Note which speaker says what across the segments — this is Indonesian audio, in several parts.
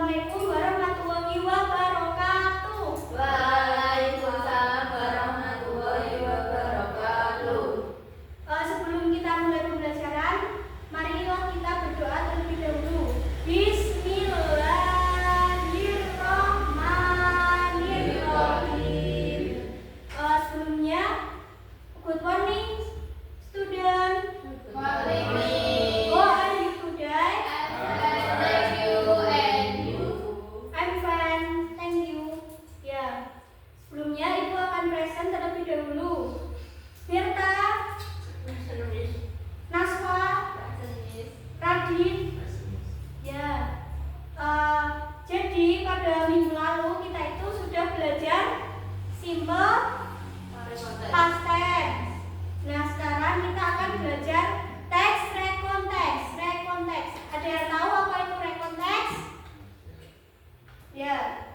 Speaker 1: Assalamualaikum warahmatullahi wabarakatuh.
Speaker 2: Waalaikumsalam warahmatullahi wabarakatuh.
Speaker 1: Sebelum kita mulai pembelajaran, marilah kita berdoa terlebih dahulu. Bismillahirrahmanirrahim. Sebelumnya, good morning, student. How are you today?
Speaker 2: Thank you and you.
Speaker 1: I'm fine, thank you. Ya, sebelumnya Ibu akan present terlebih dahulu. Tirta, Naswa, Radin. Ya, jadi pada minggu lalu kita itu sudah belajar simple past tense. Nah, sekarang kita akan belajar teks rekonteks. Rekonteks. Ada yang tahu apa itu rekonteks? Ya.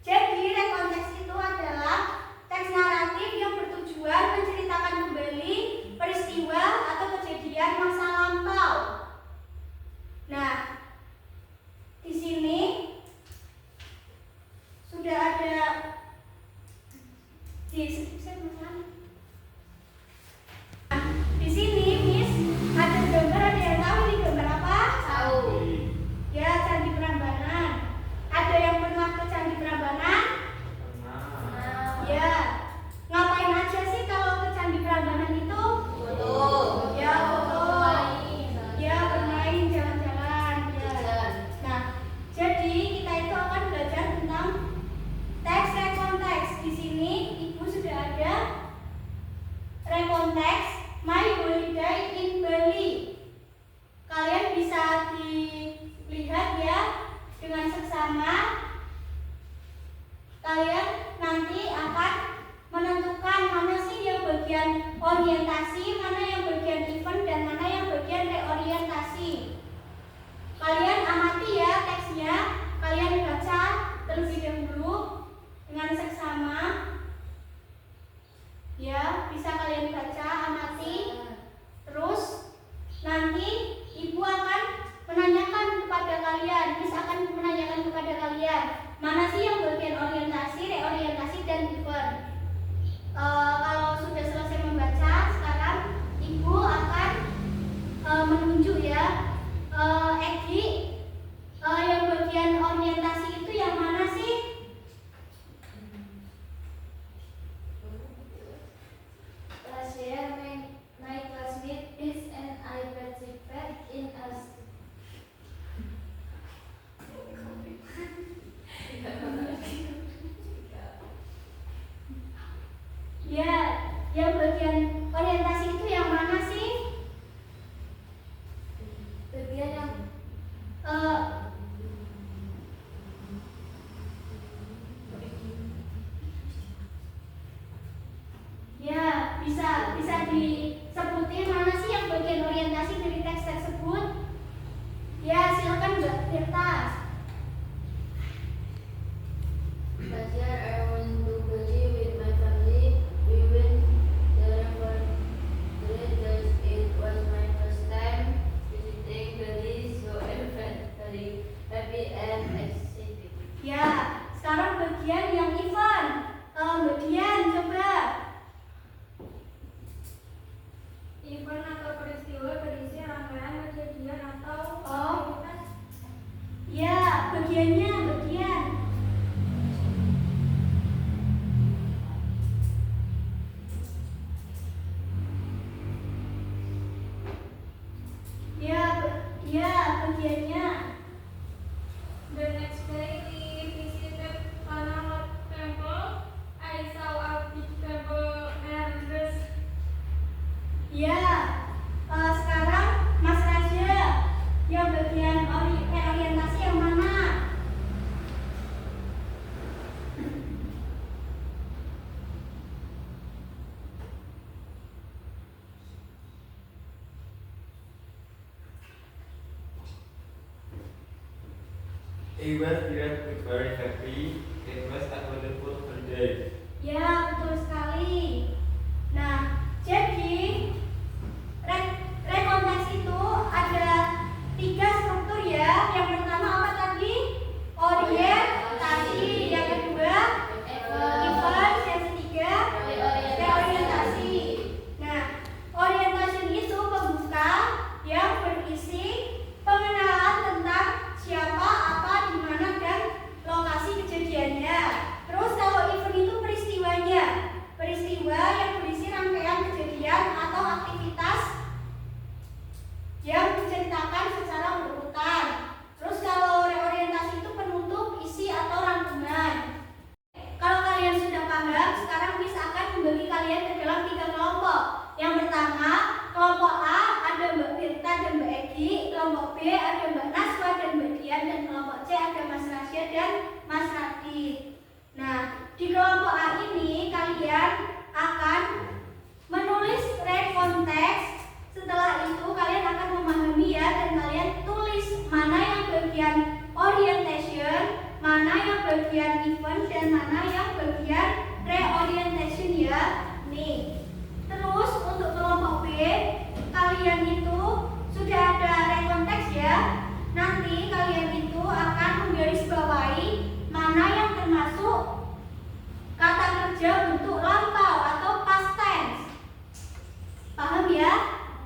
Speaker 1: Jadi rekonteks itu adalah teks naratif yang bertujuan menceritakan kembali peristiwa atau kejadian masa lampau. Nah, di sini sudah ada di sini Miss ada gambar, ada yang tahu ini gambar apa?
Speaker 2: Tahu.
Speaker 1: Ya, Candi Prambanan. Ada yang pernah ke Candi Prambanan? Ya. Ngapain aja sih kalau ke Candi Prambanan itu?
Speaker 2: Foto.
Speaker 1: Ya, foto. Ya, bermain, jalan-jalan. Ya. Nah, jadi kita itu akan belajar tentang teks rekonteks. Di sini Ibu sudah ada rekonteks My Holiday in Bali. Kalian bisa dilihat ya dengan seksama. Kalian nanti akan menentukan mana sih yang bagian orientasi, mana yang bagian event, dan mana yang bagian reorientasi. Kalian amati ya teksnya, kalian baca terlebih dahulu dengan seksama. Ya, bisa kalian baca, amati. Terus nanti Ibu akan menanyakan kepada kalian, Miss akan menanyakan kepada kalian, mana sih yang bagian orientasi, reorientasi, dan event. Kalau sudah selesai membaca, sekarang Ibu akan menunjuk ya, Egi, yang bagian orientasi itu yang mana sih?
Speaker 2: Last year, my classmate is and I participate in a
Speaker 1: Ya, yang bagian orientasi itu yang mana sih?
Speaker 2: bagian yang
Speaker 1: Ya, bisa disebutin mana sih yang bagian orientasi dari teks tersebut? Ya, silakan Mbak Tirta.
Speaker 2: last year I went to Bali with my family. We went there for 3 days. It was my first time visiting Bali, so I felt very happy and excited.
Speaker 1: Ya, sekarang bagian yang event. Bagian coba.
Speaker 3: Event atau peristiwa berisi rangkaian kejadian atau
Speaker 1: Oh.
Speaker 3: aktivitas.
Speaker 1: Ya, bagiannya bagian. Ya, bagiannya.
Speaker 3: The next day we visited Panama Temple. I saw a big temple and this.
Speaker 1: Ya, sekarang Mas Raja, yang bagian orientasi yang mana?
Speaker 4: I was very happy. It was a wonderful holiday.
Speaker 1: Ya, betul sekali. Nah, jadi rekonteks itu ada 3 struktur ya. Yang pertama apa tadi? dan Mas Radit. Nah, di kelompok A ini kalian akan menulis read konteks. Setelah itu kalian akan memahami ya, dan kalian tulis mana yang bagian orientation, mana yang bagian event, dan mana yang bagian reorientation ya. Nih. Terus untuk kelompok B, kalian itu sudah ada rekonteks ya. Nanti kalian itu akan menggarisbawahi mana yang termasuk kata kerja bentuk lampau atau past tense. Paham ya?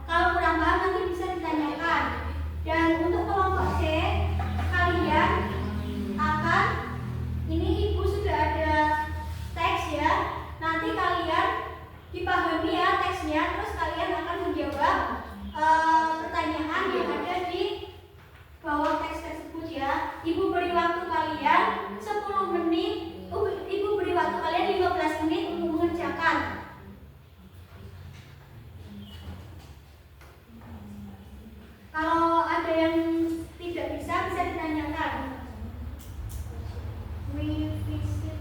Speaker 1: Kalau kurang paham nanti bisa ditanyakan. Dan untuk kelompok C, kalian akan, ini ibu sudah ada teks ya. Nanti kalian dipahami ya teksnya, terus kalian akan menjawab pertanyaan yang ada di bawah teks tersebut ya. Ibu beri waktu kalian 10 menit, ibu beri waktu kalian 15 menit untuk mengerjakan. Kalau ada yang tidak bisa ditanyakan. We visit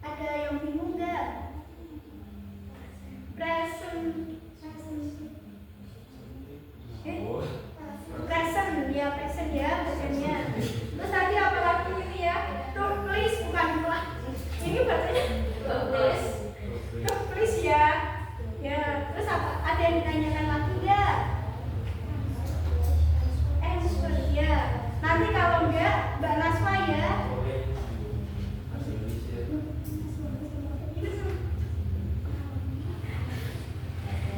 Speaker 1: ada yang bingung nggak? Present ya, present ya bacanya. Terus tadi apa lagi ini ya? Please bukan pelan. Ini bacanya please ya. Ya, terus apa? Ada yang ditanyakan lagi nggak? Answer ya. Nanti kalau enggak, Mbak Naswa ya.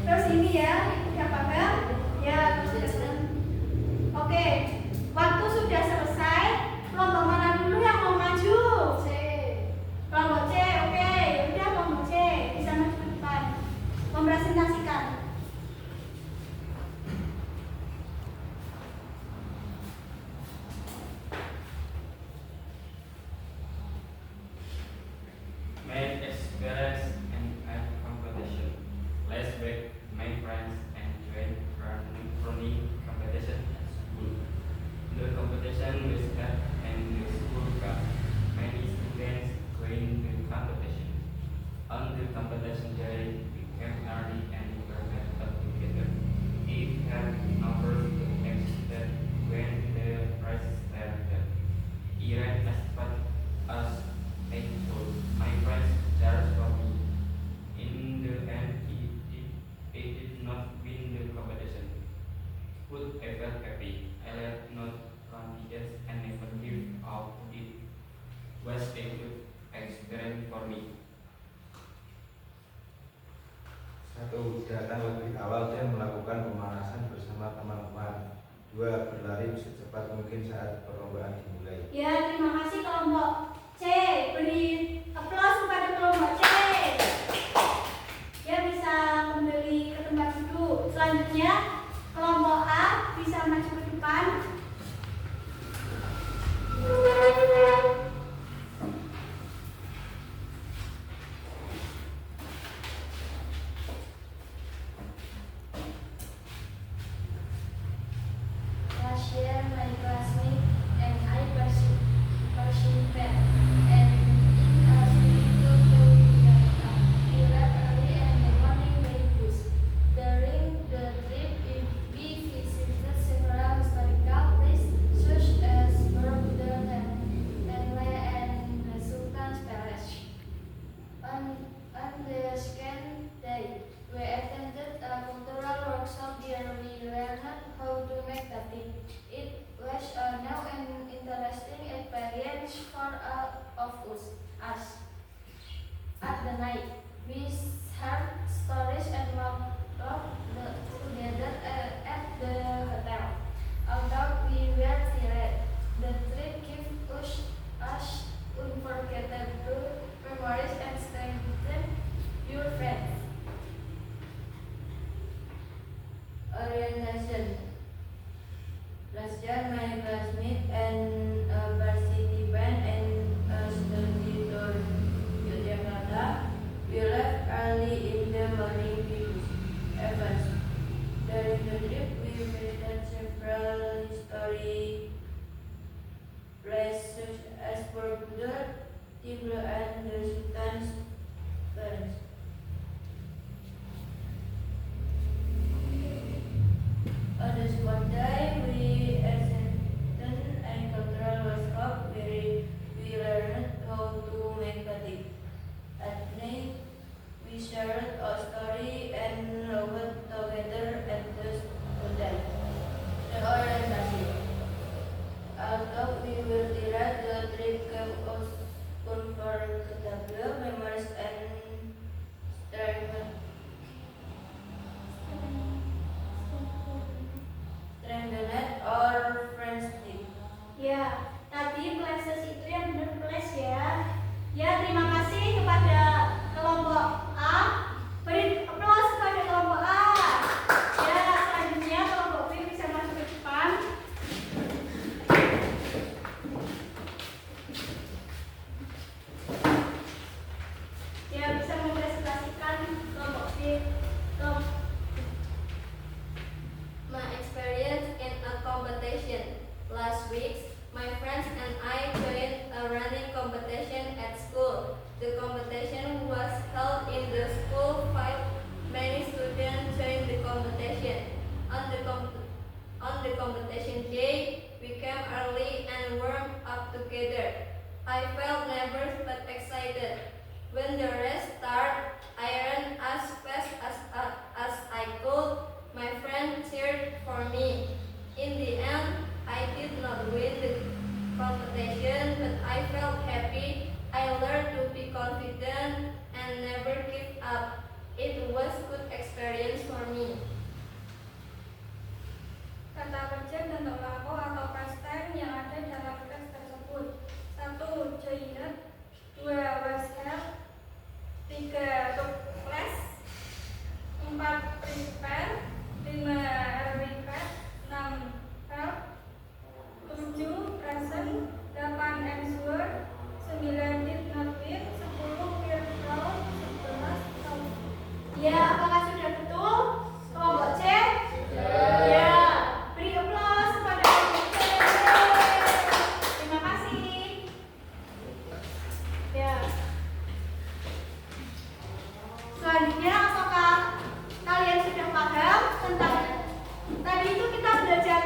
Speaker 1: Terus ini ya, udah paham? Ya, oke. Waktu sudah selesai. Kelompok mana dulu yang mau maju?
Speaker 2: C.
Speaker 1: Kelompok C, oke. Udah kelompok C bisa maju ke depan. Mempresentasikan.
Speaker 4: My experience and competition. Last week, my friends and joined running competition at school. The competition was held in the school cup. Many students joined the competition. On the competition day, we came early and were gathered together. It had numbers to exceed when the prize started. Iran asked us I told my friends Charles for me. In the end, it did not win the competition. But I felt happy. I left not confidence and never give up. It was a good experience for me.
Speaker 5: 1. Datang lebih awal dan melakukan pemanasan bersama teman-teman. 2. Berlari secepat mungkin saat perlombaan dimulai.
Speaker 1: Ya, terima kasih kelompok C. Beri aplaus kepada kelompok C. Ya, bisa kembali ke tempat duduk. Selanjutnya, kelompok A bisa maju ke depan.
Speaker 2: Last year, my classmate and I pursued I felt nervous but excited. When the race started, I ran as fast as I could. My friend cheered for me. In the end, I did not win the competition, but I felt happy. I learned to be confident and never give up. It was good experience for me.
Speaker 3: Kata kerja dan tolak atau past time yang ada dalam teks tersebut. 1. Joined. 2. Was held. 3. Took place. 4. Prepare. 5. Repeat. 6. Help. 7. Present. 8. Answer. 9. Did not win. 10. Feel proud. 11. Proud.
Speaker 1: Ya, apakah sudah betul? Kelompok C? Ya. Beri aplaus kepada kelompok C. Terima kasih. Ya. Selanjutnya, apakah kalian sudah paham tentang tadi itu kita belajar